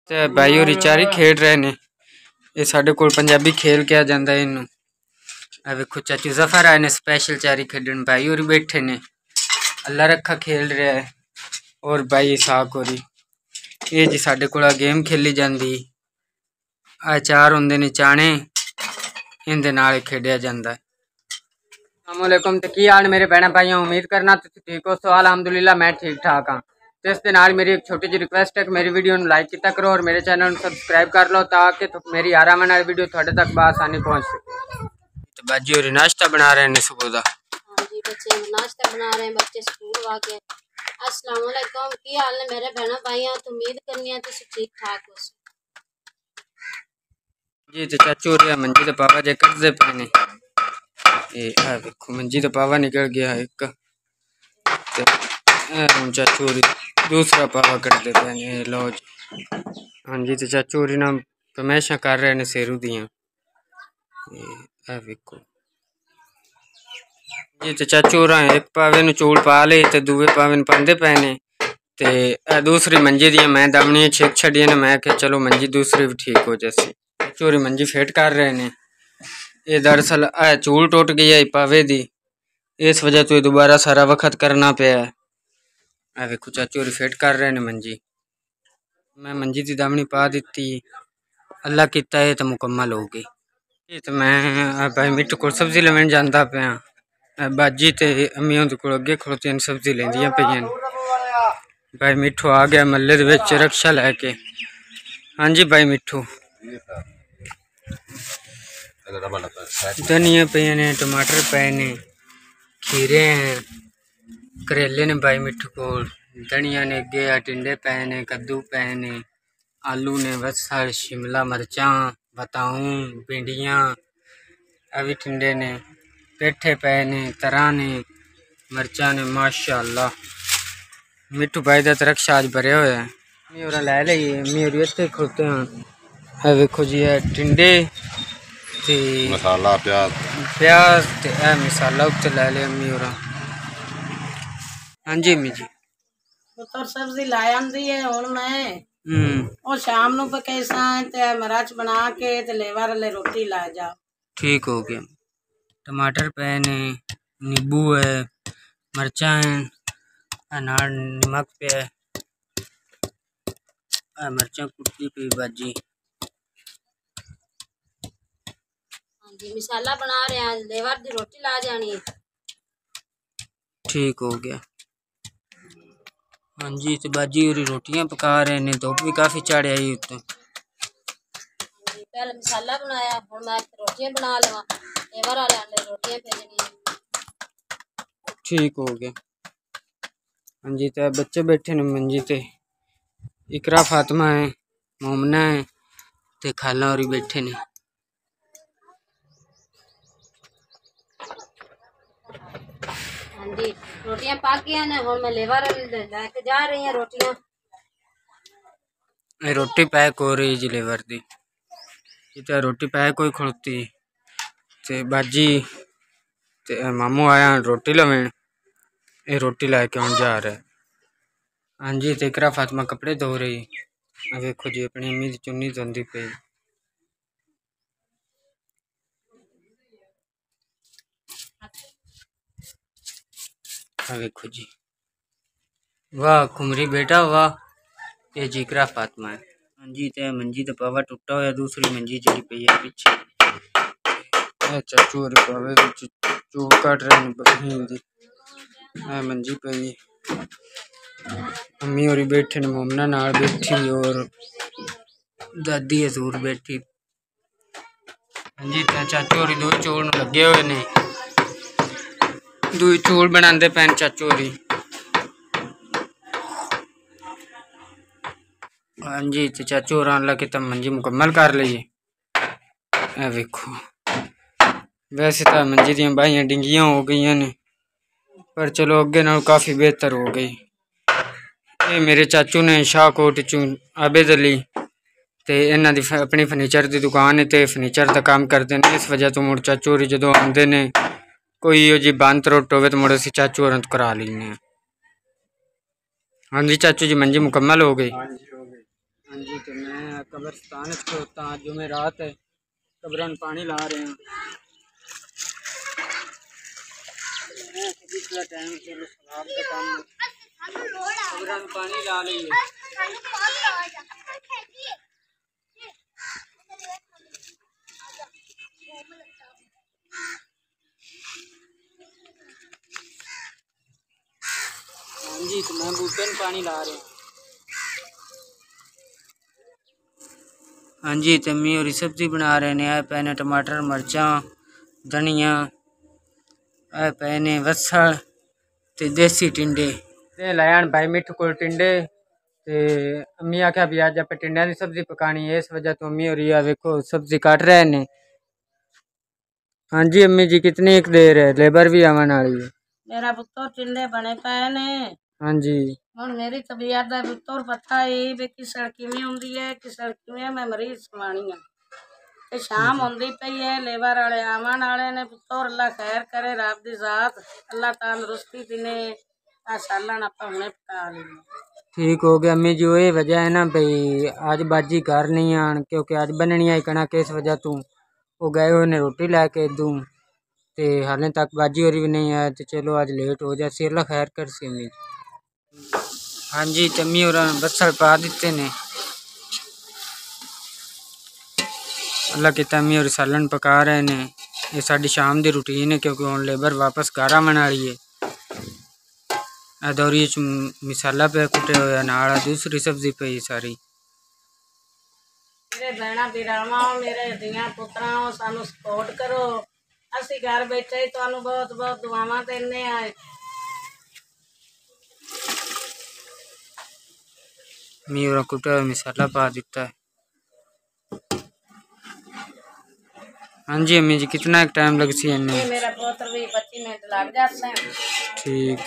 ਤੇ ਭਾਈ ਹੋਰੀ ਚਾਰੀ ਖੇਡ ਰਹੇ ਨੇ। ਇਹ ਸਾਡੇ ਕੋਲ ਪੰਜਾਬੀ ਖੇਲ ਕਿਹਾ ਜਾਂਦਾ ਇਹਨੂੰ। ਆ ਵੇਖੋ ਚਾਚੂ ਜ਼ਫਰ ਆਏ ਨੇ स्पेशल चारी खेडन। भाई होरी बैठे ने, अल्लाह रखा खेल रहा है। और भाई साक होरी ये जी साडे कोल गेम खेली जाती। आ चार होंदे ने चाणे, इनदे नाल खेडिया जांदा है। अस्सलाम वालेकुम। तो की हाल मेरे भैन भाइयों, उम्मीद करना तुसीं ठीक हो। सो अलहमदुलिल्लाह मैं ठीक ठाक हाँ। तो इस दे नाल मेरी एक छोटी जी रिक्वेस्ट है कि मेरी वीडियो लाइक किया करो और मेरे चैनल को सबसक्राइब कर लो ताकि मेरी हर आने वाली वीडियो थोड़े तक बआसानी पहुँच सके। तो बाजी और नाश्ता बना रहे हैं सुबह का। हाँ जी, बच्चे नाश्ता बना रहे हैं, बच्चे स्कूल आके। अस्सलाम वालेकुम, की हाल है मेरे बहनों भाइयों। तो उम्मीद करनी है तुसीं ठीक ठाक हो जी। तो चाचू और मंजी तो पावा जे कटदे पे ने। ये आ देखो मंजी तो पावा निकल गया एक। तो चाचू और दूसरा पावा कटदे पे ने। लो हाँ जी। तो चाचू और ना फरमाइशां कर रहे ने सेरू दियां। देखो जी। तो चाचू और एक पावे नु चूल पा ले ते दूए पावे नु पांदे पे ने। ते दूसरी मंजी दियां मैं दामनी छेक छड़ियां ने। मैं कि चलो मंजी दूसरी भी ठीक हो जैसी। चाचू और मंजी फिट कर रहे ने। ये दरअसल चूल टूट गई है पावे दी, इस वजह तो दोबारा सारा वक्त करना पे है। देखो चाचू और फिट कर रहे ने मंजी। मैं मंजी की दामनी पा दी, अल्लाह किता है तो मुकम्मल हो गई। तो मैं भाई मिट्टू को सब्जी लेवन जाता पाया। बाजी ते अम्मी उनके को अगे खड़ोती सब्जी लेंदियां पईयां। भाई मिट्ठू आ गया महल्ले दे विच रक्षा लैके। हाँ जी भाई मिट्ठू। धनिया पे ने, टमाटर पे ने, खीरे हैं, करेले ने भाई मिट्ठू को। धनिया ने गया, टिंडे पे ने, कद्दू पे ने, आलू ने, बसर, शिमला मिर्चा, बताऊं, भिंडियाँ, अभी टिंडे ने, पेठे पे ने, तरह ने, मिर्चा ने। माशाअल्लाह मिट्ठू भाई का रक्षा आज भरे हुए है। अम्मी और लै ली, अम्मी और इतने खड़ोते हैं। देखो जी है टिंडे मसाला प्याज ते मसाला उत्ते लै लिया अम्मी और। हाँ जी अम्मी जी। पुत्र सब्जी लाई आंदी है हुण मैं और शाम नु पकेसा ते मिर्च बना के ते लेवर ले रोटी ला जाओ। ठीक हो गया। टमाटर पे ने, नींबू है, मिर्चा है, अनार नमक पे है, मिर्चा कुटी पे बाजी। हाँ जी, मसाला बना रहे हैं, लेवर दी रोटी ला जानी है। ठीक हो गया। हाँ जी। तो बाजी और रोटियां पका रहे ने, धुप भी काफी चढ़ आई उत्ते। पहले मसाला बनाया, हुण मैं रोटियां बना लवा। लेवर वाले ने रोटियां भेजनी है। ठीक हो गया। हाँ जी। तो बच्चे बैठे ने मंजी ते। इकरा फातिमा है, मोमना है ते खाला और बैठे ने। हाँ जी, रोटियां पक गई ने, हुण मैं लेवर लेके जा रही हूं रोटियां। रोटी पैक हो रही जी लेवर दी। इतना रोटी पैक कोई खड़ोती ते बाजी ते मामू आया रोटी लवेन। ये रोटी लैके आने जा रहा है। हाँ जी। तो इकरा फातिमा कपड़े धो रही। देखो जी अपनी अम्मी की चुन्नी धोंदी पई। देखो जी, वाह खुमरी बेटा वाह। ये जी इकरा फातिमा है। हाँ जी। तो मंजी तो पावा टुटा हुआ, दूसरी मंजी जी पई है पीछे। चाचू और पावे चूल कट रहे हैं बकरी दी। मंजी पई अम्मी और बैठे ने, मोमना नाल बैठी और दादी हजूर बैठी। हाँ जी। तो चाचू और दो चूल लगे हुए ने, दो चूल बनाते पैन चाचू और। हाँ जी। तो चाचू और अल्लाह की तब मंजी मुकम्मल कर लीजिए। देखो वैसे तो मंजी दियां बाहियां डिंगियां हो गई ने, पर चलो अगे नाल काफ़ी बेहतर हो गई। ये मेरे चाचू ने शाहकोट चू आबिद अली ते इन्हां दी अपनी फर्नीचर की दुकान है ते फर्नीचर का काम करते हैं। इस वजह तो मुड़ चाचू होरी जदों आंदे ने कोई जी बंद त्रुट होवे तो मुड़ असीं चाचू होरां तो करा लैंदे। हाँ जी चाचू जी मंजी मुकम्मल हो गई। हाँ जी, तो मैं कब्रस्तान खड़ोता हाँ, जुमेरात है, कब्रन पानी ला रहे हैं। टाइम चलो सवाब का काम कब्रन पानी ला रही है। हाँ जी, तो मैं बूटे में पानी ला रहे हैं। हाँ जी, तम्मी और सब्जी बना रहे हैं। पैने टमाटर, मिर्चा, धनिया, पैने वसल ते देसी टिंडे ते लायन भाई मिठ को टिंडे ते अम्मी आख्या भी अज आप टिंडिया की सब्जी पकानी है, इस वजह तो अम्मी और वेखो सब्जी काट रहे ने। हाँ जी अम्मी जी, कितनी एक देर है, लेबर भी आवन वाली है। मेरा पुत्र टिंडे बने पे ने। हाँ जी, ਹੁਣ ਮੇਰੀ ਤਬੀਅਤ ਦਾ ਪੁੱਤਰ ਪਤਾ ਹੀ ਵੀ ਕਿ ਕਿਵੇਂ ਹੁੰਦੀ ਹੈ, ਕਿ ਕਿਵੇਂ ਮੈਂ ਮਰੀਜ਼ ਸਮਾਣੀ ਆ ਤੇ ਸ਼ਾਮ ਹੁੰਦੀ ਪਈ ਹੈ, ਲੇਬਰ ਵਾਲੇ ਆਵਣ ਵਾਲੇ ਨੇ। ਪੁੱਤਰ ਅੱਲਾ ਖੈਰ ਕਰੇ, ਰੱਬ ਦੀ ਜ਼ਾਤ ਅੱਲਾ ਤੰਦਰੁਸਤੀ ਦਿਨੇ। ਆ ਸਾਲਣ ਆਪਾਂ ਹੁਣੇ ਪਕਾ ਲਈਏ। ठीक हो गया अम्मी जी, ये वजह है ना भाई आज बाजी घर नहीं आन, क्योंकि आज बननी आई कणक, इस वजह तू वो गए हुए ने रोटी लैके दूँ ते हाले तक बाजी हो रही भी नहीं आया, तो चलो आज लेट हो जाए, अल्लाह खैर कर सी अम्मी जी। हाँ जी, तम्मी और बसल पा दिते ने। अल्लाह की तम्मी और सालन पका रहे ने। ये साडी शाम की रूटीन है, क्योंकि हुण लेबर वापस घर आवन वाली है। दौरी मिसाला पे कुटे हुआ नाल दूसरी सब्जी पई सारी। मेरे भैणा भरावां, मेरे धियां पुत्रां, सानू सपोर्ट करो। असी घर बैठे ही तुहानू बहुत बहुत दुआवां देने आए। मीरा कुटा हुआ मिसाला पा दिता है। हाँ जी अम्मी जी, कितना एक टाइम लग सी इन्हें? मेरा पुत्र भी 25 मिनट लग जाते हैं। ठीक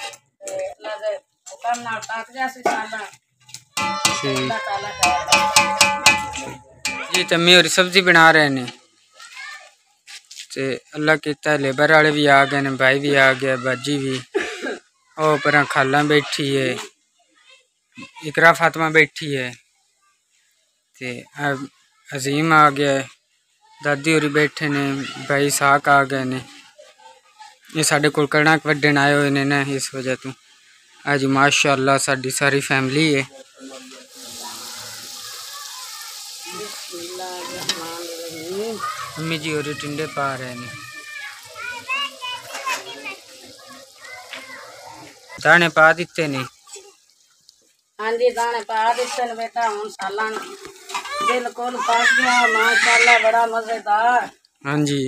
जी, तम्मी और सब्जी बना रहे ने ते अल्लाह किता लेबर वाले भी आ गए ने, भाई भी आ गया, बाजी भी। और पर खाला बैठी है, इकरा फातिमा बैठी है ते अजीम आ गया है, दादी होरी बैठे ने, भाई साक आ गए ने। ये साढ़े कोल कणक वड्डण आए हुए ने ना, इस वजह तो आज माशाअल्लाह साडी सारी फैमिली है। अम्मी जी और टिंडे पा रहे ने, दाने पा दिते ने। हाँ जी, दाने पा दिते ने बेटा। हुण सालन बिल्कुल पक गया माशाअल्लाह, बड़ा मजेदार। हाँ जी,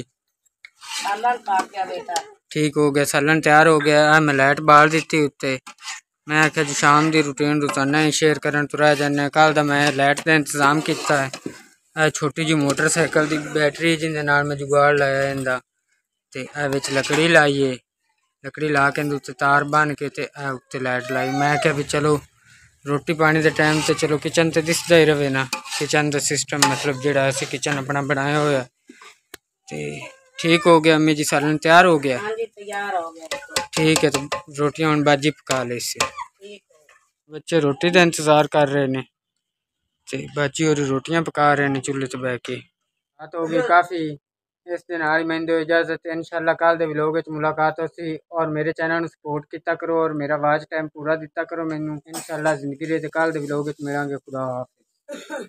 सालन पक गया बेटा। ठीक हो गया, सालन तैयार हो गया। मैं लाइट बाल दी उत्ते। मैं आख्या जी शाम की रूटीन रोजाना ही शेयर करन तो रह जाने। कल दा मैं लाइट का इंतजाम किया है। छोटी जी मोटरसाइकिल की बैटरी जिंदे नाल मैं जुगाड़ लाया इंदा ते विच लकड़ी लाई है। लकड़ी ला के उत्ते तार बन के ते उत्ते लाइट लाई। मैं आख्या भी चलो रोटी पानी के टाइम तो चलो किचन तो दिसदा ही रहे ना, किचन का सिस्टम मतलब जिहड़ा असीं किचन अपना बनाया होया ते ठीक हो गया। अम्मी जी सालन तैयार हो गया? हाँ जी, तैयार हो गया। ठीक है, तो रोटियां हुण बाजी पका ले इससे। बच्चे रोटी का इंतजार कर रहे ने ते बाजी और रोटियां पका रहे ने चूल्हे ते बैठ के। बात हो गई काफ़ी, इस दिन नाल मैं दो इजाजत। इंशाल्लाह कल दे व्लॉग विच मुलाकात होसी। और मेरे चैनल नूं सपोर्ट किया करो और मेरा वाच टाइम पूरा दिता करो मैनू। इंशाल्लाह जिंदगी दे कल दे व्लॉग विच मिलांगे। खुदा हाफिज़।